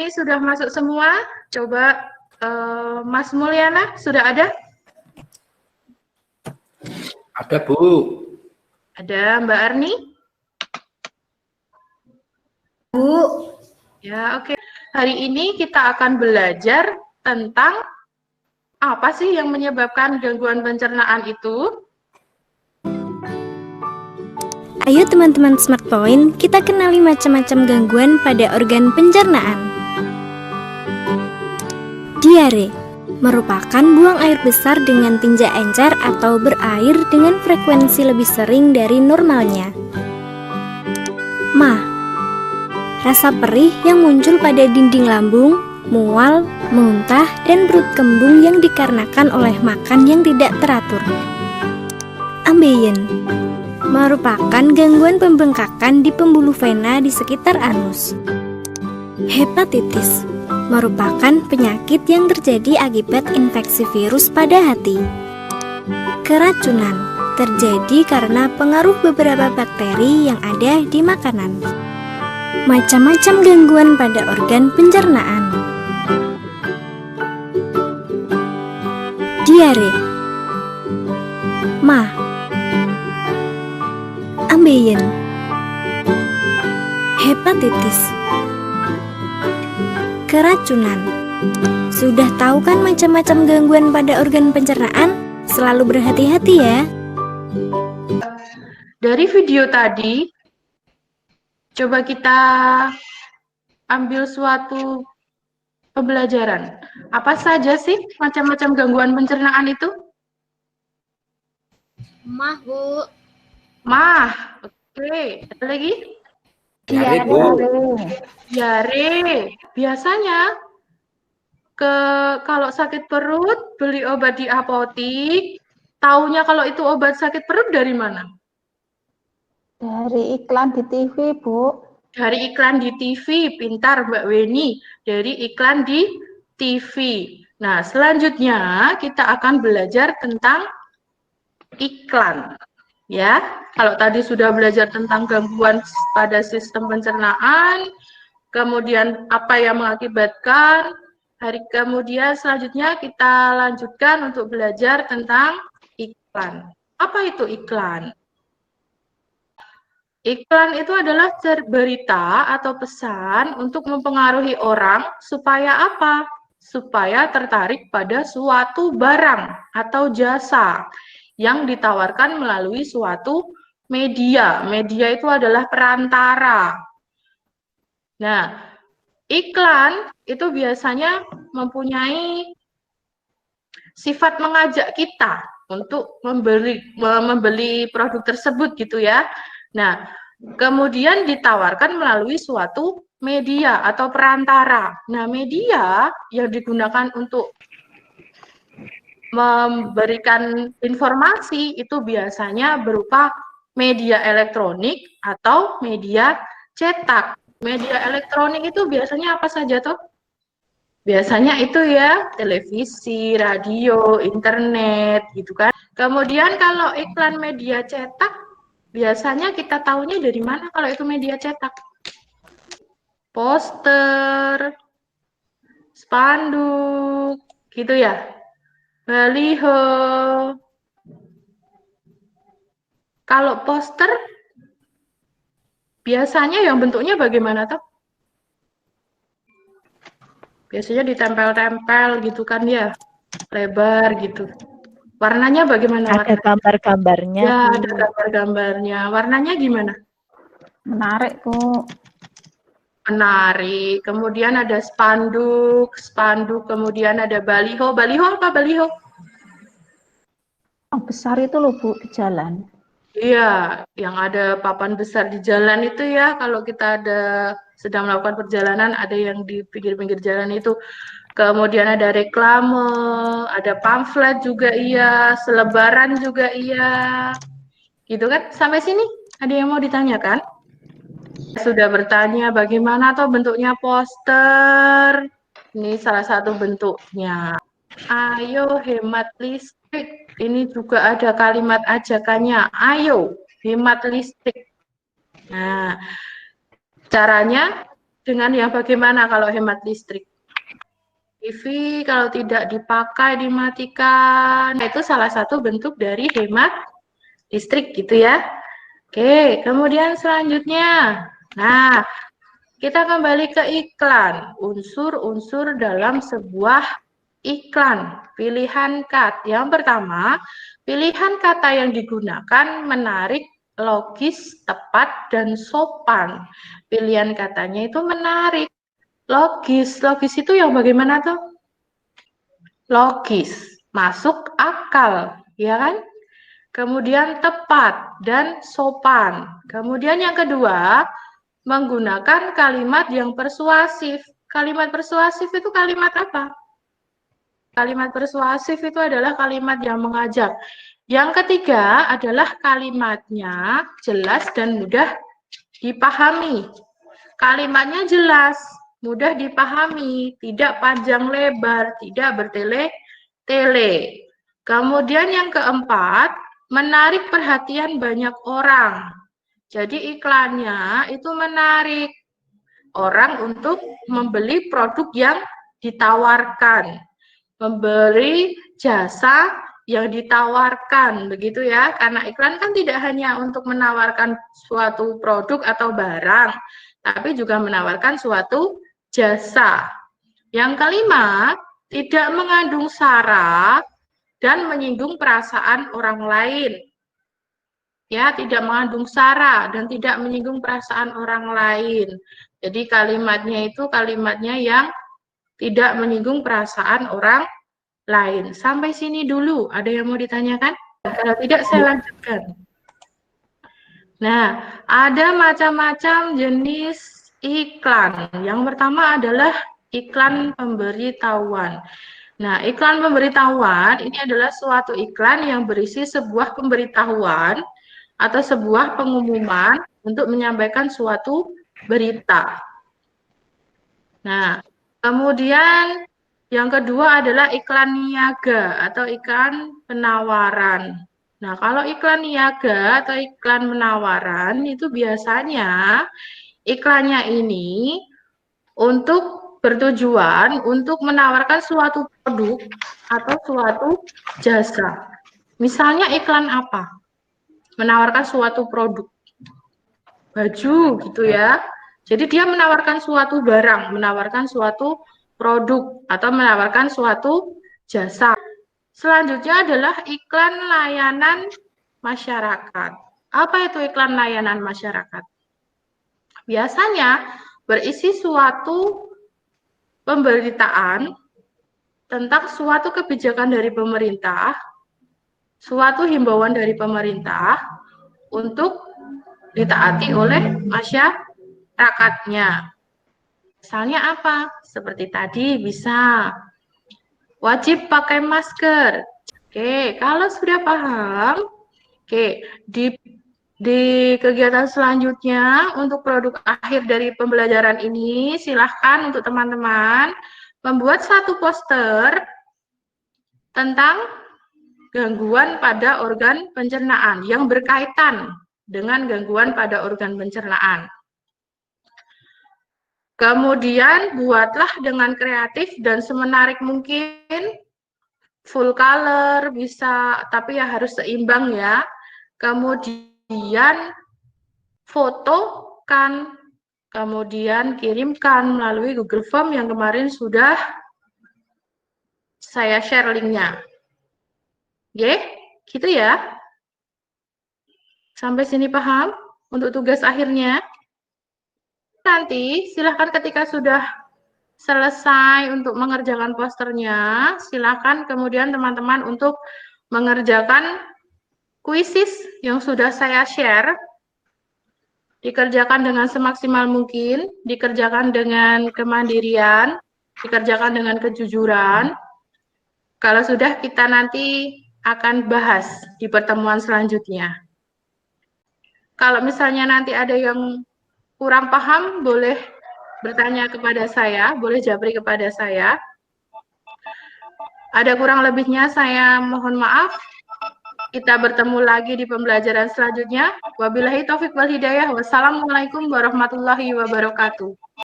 ini sudah masuk semua? Coba Mas Mulyana, sudah ada? Ada, Bu. Ada Mbak Arni? Bu. Ya, oke. Hari ini kita akan belajar tentang apa sih yang menyebabkan gangguan pencernaan itu? Ayo teman-teman Smart Point, kita kenali macam-macam gangguan pada organ pencernaan. Diare merupakan buang air besar dengan tinja encer atau berair dengan frekuensi lebih sering dari normalnya. Rasa perih yang muncul pada dinding lambung, mual, muntah, dan perut kembung yang dikarenakan oleh makan yang tidak teratur. Ambeien merupakan gangguan pembengkakan di pembuluh vena di sekitar anus. Hepatitis merupakan penyakit yang terjadi akibat infeksi virus pada hati. Keracunan terjadi karena pengaruh beberapa bakteri yang ada di makanan. Macam-macam gangguan pada organ pencernaan. Diare, ambeien, hepatitis, keracunan. Sudah tahu kan macam-macam gangguan pada organ pencernaan? Selalu berhati-hati ya. Dari video tadi, coba kita ambil suatu pembelajaran. Apa saja sih macam-macam gangguan pencernaan itu? Bu. Oke. Ada lagi? Diare, Bu. Diare. Biasanya kalau sakit perut beli obat di apotik, taunya kalau itu obat sakit perut dari mana? Dari iklan di TV, Bu. Dari iklan di TV, pintar Mbak Weni. Dari iklan di TV. Nah, selanjutnya kita akan belajar tentang iklan. Ya, kalau tadi sudah belajar tentang gangguan pada sistem pencernaan, kemudian apa yang mengakibatkan, kemudian selanjutnya kita lanjutkan untuk belajar tentang iklan. Apa itu iklan? Iklan itu adalah berita atau pesan untuk mempengaruhi orang supaya apa? Supaya tertarik pada suatu barang atau jasa yang ditawarkan melalui suatu media. Media itu adalah perantara. Nah, iklan itu biasanya mempunyai sifat mengajak kita untuk membeli produk tersebut gitu ya. Nah, kemudian ditawarkan melalui suatu media atau perantara. Nah, media yang digunakan untuk memberikan informasi itu biasanya berupa media elektronik atau media cetak. Media elektronik itu biasanya apa saja tuh? Biasanya itu ya televisi, radio, internet gitu kan. Kemudian kalau iklan media cetak, biasanya kita tahunya dari mana kalau itu media cetak? Poster, spanduk, gitu ya. Baliho. Kalau poster, biasanya yang bentuknya bagaimana tuh? Biasanya ditempel-tempel gitu kan ya, lebar gitu. Warnanya bagaimana? Ada gambar-gambarnya. Ya, ada gambar-gambarnya. Warnanya gimana? Menarik, Bu. Menarik. Kemudian ada spanduk, kemudian ada baliho. Baliho apa baliho? Yang besar itu loh, Bu, di jalan. Iya, yang ada papan besar di jalan itu ya, kalau kita sedang melakukan perjalanan, ada yang di pinggir-pinggir jalan itu. Kemudian ada reklame, ada pamflet juga iya, selebaran juga iya. Gitu kan? Sampai sini ada yang mau ditanyakan? Sudah bertanya bagaimana atau bentuknya poster. Ini salah satu bentuknya. Ayo hemat listrik. Ini juga ada kalimat ajakannya. Ayo hemat listrik. Nah, caranya Dengan yang bagaimana kalau hemat listrik? TV kalau tidak dipakai, dimatikan, itu salah satu bentuk dari hemat listrik gitu ya. Oke, kemudian selanjutnya. Nah, kita kembali ke iklan. Unsur-unsur dalam sebuah iklan. Pilihan kata. Yang pertama, pilihan kata yang digunakan menarik, logis, tepat, dan sopan. Pilihan katanya itu menarik. Logis. Logis itu yang bagaimana tuh? Logis. Masuk akal. Ya kan? Kemudian tepat dan sopan. Kemudian yang kedua, menggunakan kalimat yang persuasif. Kalimat persuasif itu kalimat apa? Kalimat persuasif itu adalah kalimat yang mengajak. Yang ketiga adalah kalimatnya jelas dan mudah dipahami. Kalimatnya jelas, mudah dipahami, tidak panjang lebar, tidak bertele-tele. Kemudian yang keempat, menarik perhatian banyak orang. Jadi iklannya itu menarik orang untuk membeli produk yang ditawarkan, memberi jasa yang ditawarkan, begitu ya. Karena iklan kan tidak hanya untuk menawarkan suatu produk atau barang, tapi juga menawarkan suatu jasa. Yang kelima, tidak mengandung sara dan menyinggung perasaan orang lain. Ya, tidak mengandung sara dan tidak menyinggung perasaan orang lain. Jadi kalimatnya itu kalimatnya yang tidak menyinggung perasaan orang lain. Sampai sini dulu, ada yang mau ditanyakan? Kalau tidak, saya lanjutkan. Nah, ada macam-macam jenis iklan. Yang pertama adalah iklan pemberitahuan. Nah, iklan pemberitahuan ini adalah suatu iklan yang berisi sebuah pemberitahuan atau sebuah pengumuman untuk menyampaikan suatu berita. Nah, kemudian yang kedua adalah iklan niaga atau iklan penawaran. Nah, kalau iklan niaga atau iklan penawaran itu biasanya iklannya ini untuk bertujuan untuk menawarkan suatu produk atau suatu jasa. Misalnya iklan apa? Menawarkan suatu produk. Baju gitu ya. Jadi dia menawarkan suatu barang, menawarkan suatu produk atau menawarkan suatu jasa. Selanjutnya adalah iklan layanan masyarakat. Apa itu iklan layanan masyarakat? Biasanya berisi suatu pemberitaan tentang suatu kebijakan dari pemerintah, suatu himbauan dari pemerintah untuk ditaati oleh masyarakatnya. Misalnya apa? Seperti tadi bisa wajib pakai masker. Oke, kalau sudah paham, oke, di kegiatan selanjutnya untuk produk akhir dari pembelajaran ini, silahkan untuk teman-teman membuat satu poster tentang gangguan pada organ pencernaan yang berkaitan dengan gangguan pada organ pencernaan. Kemudian buatlah dengan kreatif dan semenarik mungkin, full color bisa, tapi ya harus seimbang ya. Kemudian fotokan, kemudian kirimkan melalui Google Form yang kemarin sudah saya share linknya. Oke, gitu ya. Sampai sini paham untuk tugas akhirnya? Nanti silahkan ketika sudah selesai untuk mengerjakan posternya, silahkan kemudian teman-teman untuk mengerjakan kuisis yang sudah saya share, dikerjakan dengan semaksimal mungkin, dikerjakan dengan kemandirian, dikerjakan dengan kejujuran. Kalau sudah, kita nanti akan bahas di pertemuan selanjutnya. Kalau misalnya nanti ada yang kurang paham, boleh bertanya kepada saya, boleh japri kepada saya. Ada kurang lebihnya, saya mohon maaf. Kita bertemu lagi di pembelajaran selanjutnya. Wabillahi taufik wal hidayah. Wassalamualaikum warahmatullahi wabarakatuh.